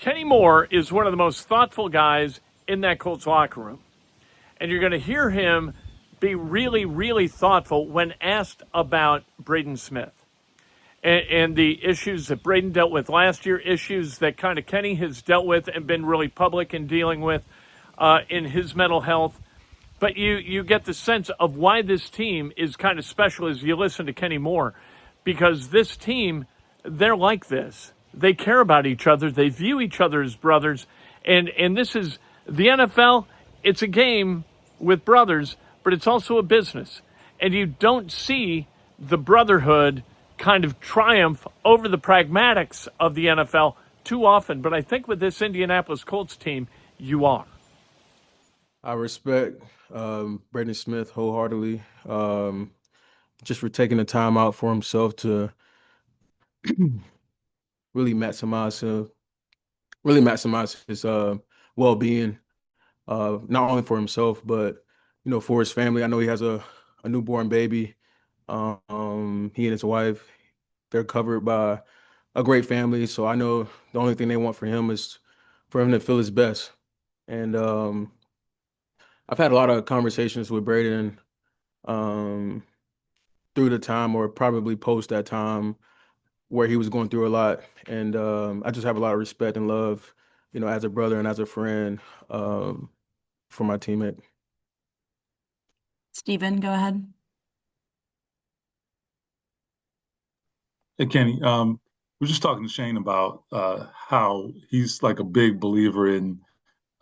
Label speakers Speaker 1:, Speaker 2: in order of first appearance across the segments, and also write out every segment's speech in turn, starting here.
Speaker 1: Kenny Moore is one of the most thoughtful guys in that Colts locker room. And you're going to hear him be really, really thoughtful when asked about Braden Smith and the issues that Braden dealt with last year, issues that kind of Kenny has dealt with and been really public in dealing with in his mental health. But you get the sense of why this team is kind of special as you listen to Kenny Moore, because this team, they're like this. They care about each other. They view each other as brothers. And this is the NFL. It's a game with brothers, but it's also a business. And you don't see the brotherhood kind of triumph over the pragmatics of the NFL too often. But I think with this Indianapolis Colts team, you are.
Speaker 2: I respect Braden Smith wholeheartedly, just for taking the time out for himself to really maximize his well-being, not only for himself but for his family. I know he has a newborn baby. He and his wife, they're covered by a great family, so I know the only thing they want for him is for him to feel his best. And I've had a lot of conversations with Braden um, through the time, or probably post that time, where he was going through a lot. And I just have a lot of respect and love, as a brother and as a friend, um, for my teammate.
Speaker 3: Stephen, go ahead.
Speaker 4: Hey, Kenny, we're just talking to Shane about how he's like a big believer in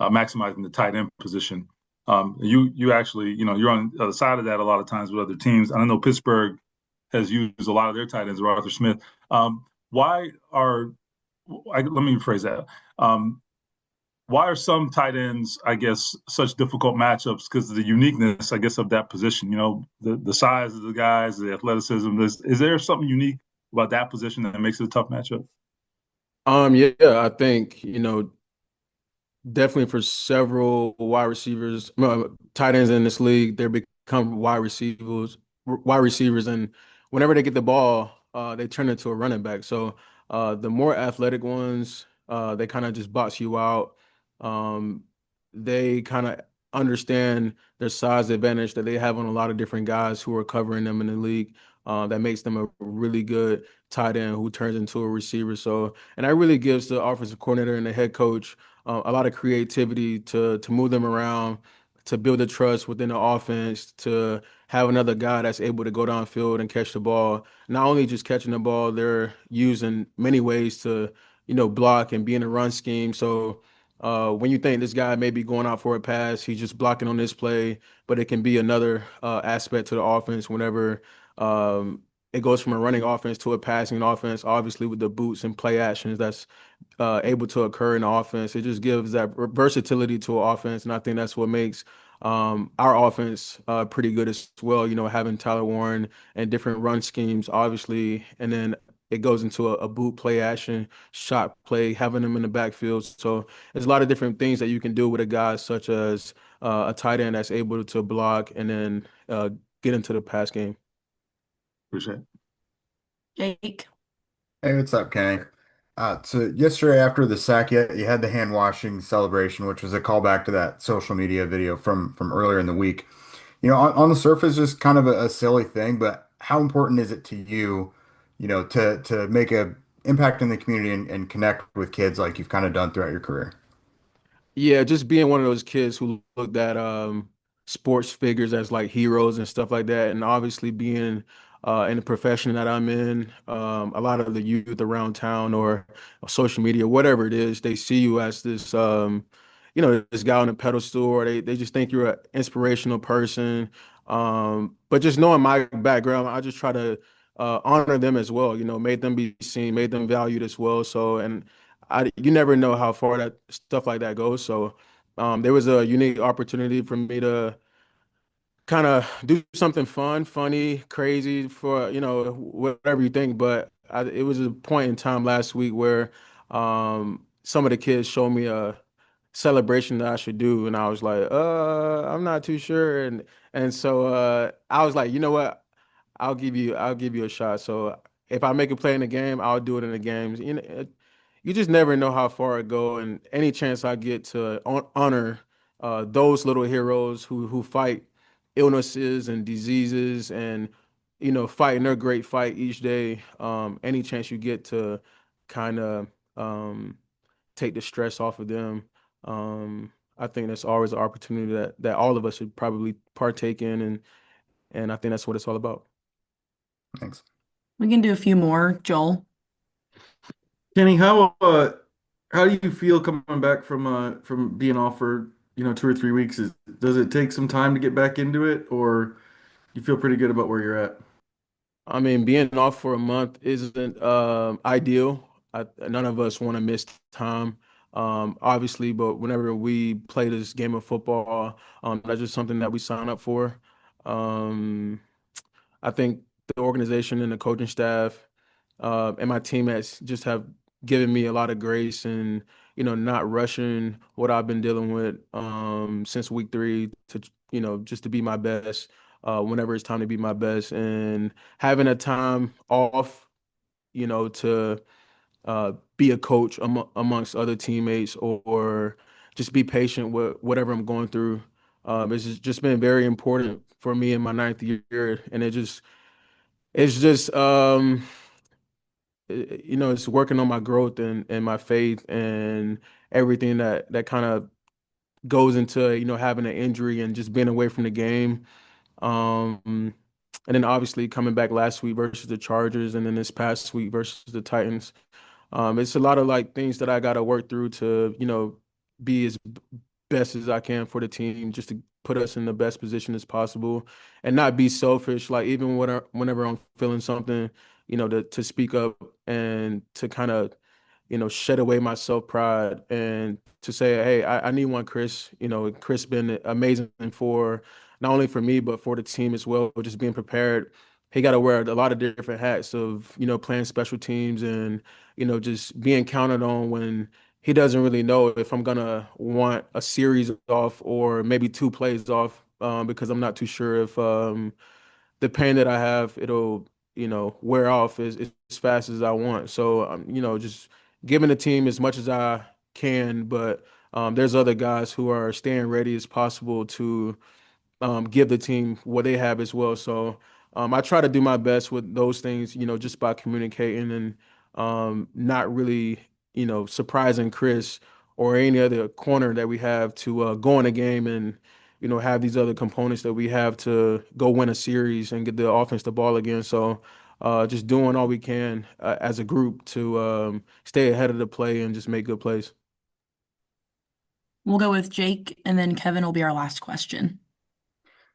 Speaker 4: maximizing the tight end position. You actually, you're on the other side of that a lot of times with other teams. I know Pittsburgh has used a lot of their tight ends, Arthur Smith. Why are, let me rephrase that. Why are some tight ends, I guess, such difficult matchups? Because of the uniqueness, I guess, of that position. The size of the guys, the athleticism. Is there something unique about that position that makes it a tough matchup?
Speaker 2: Yeah, I think, definitely for several wide receivers, tight ends in this league, they become wide receivers, and whenever they get the ball, they turn into a running back. So the more athletic ones, they kind of just box you out. Um, they kind of understand their size advantage that they have on a lot of different guys who are covering them in the league. That makes them a really good tight end who turns into a receiver. So, and that really gives the offensive coordinator and the head coach a lot of creativity to move them around, to build the trust within the offense, to have another guy that's able to go downfield and catch the ball. Not only just catching the ball, they're using many ways to, block and be in a run scheme. So when you think this guy may be going out for a pass, he's just blocking on this play, but it can be another aspect to the offense whenever it goes from a running offense to a passing offense. Obviously, with the boots and play actions that's able to occur in the offense, it just gives that versatility to an offense, and I think that's what makes our offense pretty good as well. Having Tyler Warren and different run schemes, obviously, and then it goes into a boot play action, shot play, having them in the backfield. So there's a lot of different things that you can do with a guy such as a tight end that's able to block and then get into the pass game.
Speaker 4: Appreciate
Speaker 3: it. Jake.
Speaker 5: Hey, what's up, Kenny? So yesterday after the sack, you had the hand washing celebration, which was a callback to that social media video from earlier in the week. On the surface, just kind of a silly thing, but how important is it to you, to make a impact in the community and connect with kids like you've kind of done throughout your career?
Speaker 2: Yeah, just being one of those kids who looked at sports figures as like heroes and stuff like that, and obviously being in the profession that I'm in, a lot of the youth around town or social media, whatever it is, they see you as this this guy on a pedestal, or they just think you're an inspirational person. But just knowing my background, I just try to honor them as well, made them be seen, made them valued as well. So, and you never know how far that stuff like that goes. So there was a unique opportunity for me to kind of do something fun, funny, crazy for, whatever you think. But it was a point in time last week where some of the kids showed me a celebration that I should do, and I was like, I'm not too sure. And so I was like, you know what? I'll give you a shot. So if I make a play in the game, I'll do it in the games. you just never know how far it go. And any chance I get to honor those little heroes who fight illnesses and diseases and fighting their great fight each day. Any chance you get to kind of um, take the stress off of them. I think that's always an opportunity that all of us should probably partake in, and I think that's what it's all about.
Speaker 5: Thanks.
Speaker 3: We can do a few more. Joel.
Speaker 6: Kenny, how do you feel coming back from being off for 2 or 3 weeks? Does it take some time to get back into it, or you feel pretty good about where you're at?
Speaker 2: I mean, being off for a month isn't ideal. None of us want to miss time, obviously, but whenever we play this game of football, that's just something that we sign up for. Um, I think the organization and the coaching staff and my teammates just have given me a lot of grace and not rushing what I've been dealing with since week 3 to just to be my best whenever it's time to be my best and having a time off to be a coach amongst other teammates or just be patient with whatever I'm going through. Just been very important for me in my 9th year, and it's just it's working on my growth and my faith and everything that kind of goes into having an injury and just being away from the game. Um, and then obviously coming back last week versus the Chargers, and then this past week versus the Titans. It's a lot of like things that I got to work through to be as best as I can for the team, just to put us in the best position as possible, and not be selfish. Like even whenever I'm feeling something, to speak up and to kind of shed away my self pride and to say, hey, I need one, Chris. Chris been amazing for not only for me but for the team as well. Just being prepared. He got to wear a lot of different hats of playing special teams and just being counted on when he doesn't really know if I'm gonna want a series off or maybe 2 plays off because I'm not too sure if the pain that I have, it'll, wear off as fast as I want. So, just giving the team as much as I can, but there's other guys who are staying ready as possible to give the team what they have as well. So I try to do my best with those things, just by communicating and not really, surprising Chris or any other corner that we have to go in a game and, have these other components that we have to go win a series and get the offense the ball again. So just doing all we can as a group to stay ahead of the play and just make good plays.
Speaker 3: We'll go with Jake, and then Kevin will be our last question.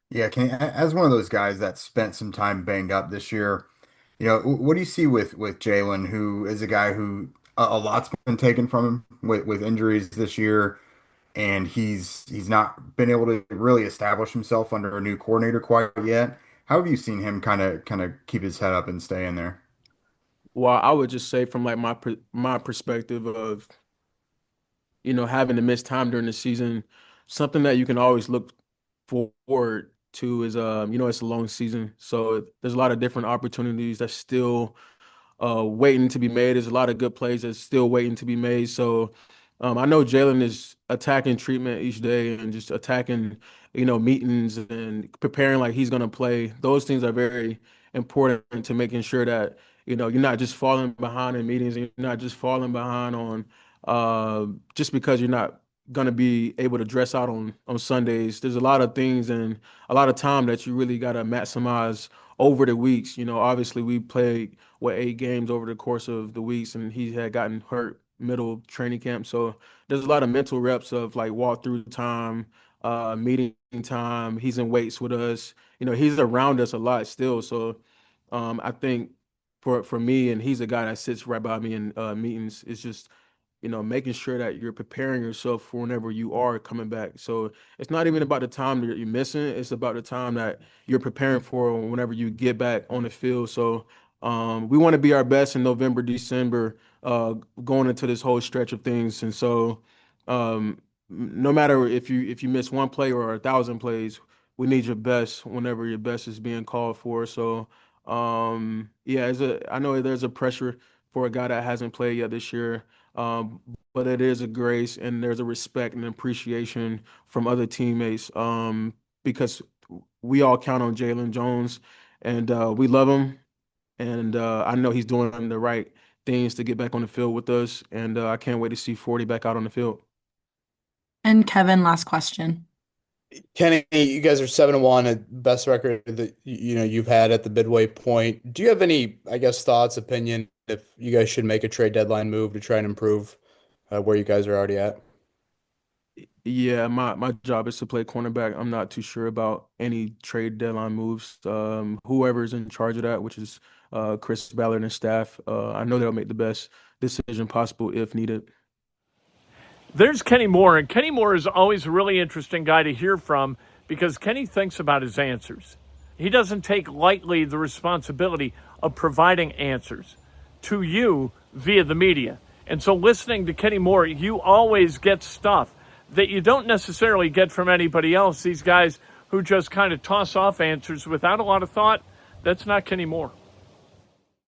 Speaker 5: Yeah, as one of those guys that spent some time banged up this year, what do you see with Jalen, who is a guy who a lot's been taken from him with injuries this year, and he's not been able to really establish himself under a new coordinator quite yet. How have you seen him kind of keep his head up and stay in there?
Speaker 2: Well, I would just say from like my perspective of having to miss time during the season, something that you can always look forward to is it's a long season, so there's a lot of different opportunities that still waiting to be made. There's a lot of good plays that's still waiting to be made. So I know Jalen is attacking treatment each day and just attacking, meetings and preparing like he's going to play. Those things are very important to making sure that, you're not just falling behind in meetings and you're not just falling behind on just because you're not going to be able to dress out on Sundays. There's a lot of things and a lot of time that you really got to maximize over the weeks. Obviously we played 8 games over the course of the weeks, and he had gotten hurt middle of training camp. So there's a lot of mental reps of like walk through time, meeting time. He's in weights with us. He's around us a lot still. So I think for me, and he's a guy that sits right by me in meetings. It's just making sure that you're preparing yourself for whenever you are coming back. So it's not even about the time that you're missing. It's about the time that you're preparing for whenever you get back on the field. So we want to be our best in November, December, going into this whole stretch of things. And so no matter if you miss 1 play or 1,000 plays, we need your best whenever your best is being called for. So yeah, I know there's a pressure for a guy that hasn't played yet this year. But it is a grace, and there's a respect and appreciation from other teammates, because we all count on Jalen Jones, and we love him. And I know he's doing the right things to get back on the field with us, and I can't wait to see 40 back out on the field.
Speaker 3: And Kevin, last question.
Speaker 7: Kenny, you guys are 7-1, at best record that you've had at the midway point. Do you have any, I guess, thoughts, opinion if you guys should make a trade deadline move to try and improve where you guys are already at?
Speaker 2: Yeah, my job is to play cornerback. I'm not too sure about any trade deadline moves. Whoever's in charge of that, which is Chris Ballard and staff, I know they'll make the best decision possible if needed.
Speaker 1: There's Kenny Moore, and Kenny Moore is always a really interesting guy to hear from because Kenny thinks about his answers. He doesn't take lightly the responsibility of providing answers to you via the media. And so listening to Kenny Moore, you always get stuff that you don't necessarily get from anybody else. These guys who just kind of toss off answers without a lot of thought, that's not Kenny Moore.